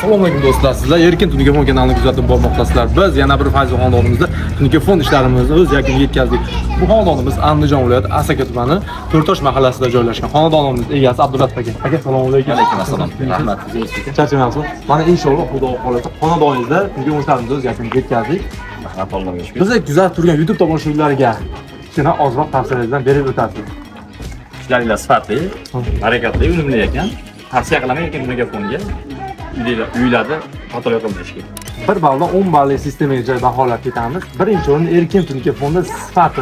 Assalomu alaykum do'stlar. Sizlar Erkin Tunigafon kanalini kuzatib bormoqdasizlar. Biz yana bir fayz xonadonimizda Tunigafon ishlarimizni o'z yakuniga yetkazdik. Bu xonadonimiz Andijon viloyati Asaka tumani To'rtosh mahallasida joylashgan. Xonadonimiz egasi Abdulatif aka. Aka assalomu alaykum. Alaykum assalom. Rahmat. Charchamayapsiz? Mana inshaalloh Xudo xohlasa xonadoningizda Tunigafon ishlarimizni o'z yakuniga yetkazdik. Rahmat Allohga shukr. Biz kuzatib turgan YouTube tomoshabinlarga kichkina ozroq tavsiyalardan berib o'tasiz. Ishlaringiz sifatli, harakatli, unumli ekan. Tavsiya qilaman Erkin Tunugafonga. Uylarda xatolar qilmashga. 1 balldan 10 balli sistemaga baholab ketamiz. Birinchi o'rin Erkin Tunugafonda sifati.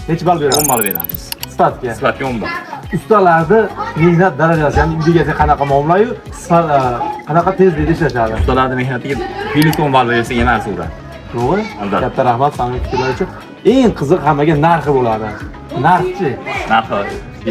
Necha ball beramiz? 10 ball beramiz. Sifatga. Sifatga 10 ball. Ustalarda mehnat darajasi, ya'ni uygacha qanaqa muomala-yu, qanaqa tezlikda ishlashadi. Ustalarning mehnatiga minus 10 ball bersa emas ura. To'g'ri? Albatta. Katta rahmat samimiy fikrlar uchun. Eng qiziq hammaga narxi bo'ladi. Narxchi. Narxi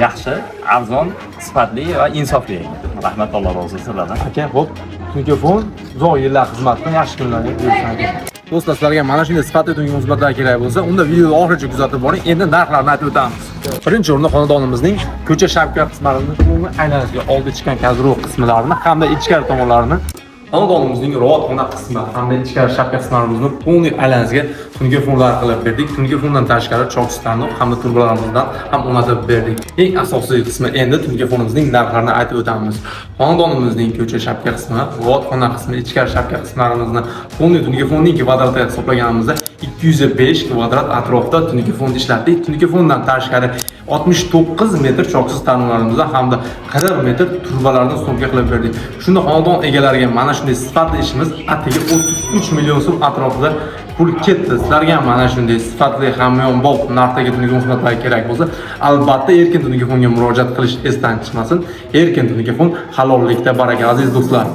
yaxshi, arzon, sifatli va insofli. Rahmat Alloh rozi bo'lsin sizlardan. Aka, xo'p, Tunigafon uzoq yillar xizmatdan yaxshi kunlarga buyursin. Do'stlar, sizlarga mana shunday sifatli Tunigafon xizmatlar kerak bo'lsa, unda videoni oxirigacha kuzatib boring. Endi narxlarni aytib o'tamiz. Birinchi o'rinda xonadonimizning ko'cha shavkat qismlarini, umumiy aylanasiga oldi chiqqan kadrov qismlarini hamda ichkari tomonlarini, xonadonimizning robotxona qismi hamda ichkari shavkat qismlarimizni umumiy aylanasiga Tunugafonlar qilib berdik. Tunugafondan tashqari chok standoq hamda turbolarimizdan ham o'rnatib berdik. Eng asosiy qismi endi Tunugafonimizning narxlarini aytib o'tamiz. Xonadonimizning ko'cha shavkat qismi, robotxona qismi, ichkari shavkat qismlarimizni umumiy Tunugafonning kvadratiga hisoblaganimizda 205 kvadrat atrofida Tunigafon ishlatdik. Tunugafondan tashqari 69 metr choksiz tarmoqlarimizda hamda 40 metr turbalarni stolga qilib berdik. Shunda xonadon egalariga mana shunday sifatli ishimiz atigi 33 million so'm atrofida pul ketdi. Sizlarga mana shunday sifatli hamyonbop narxdagi Tunigafon xizmatlari kerak bo'lsa, albatta Erkin Tunugafonga murojaat qilish esdan chiqmasin. Erkin Tunigafon halollikda baraka aziz do'stlar.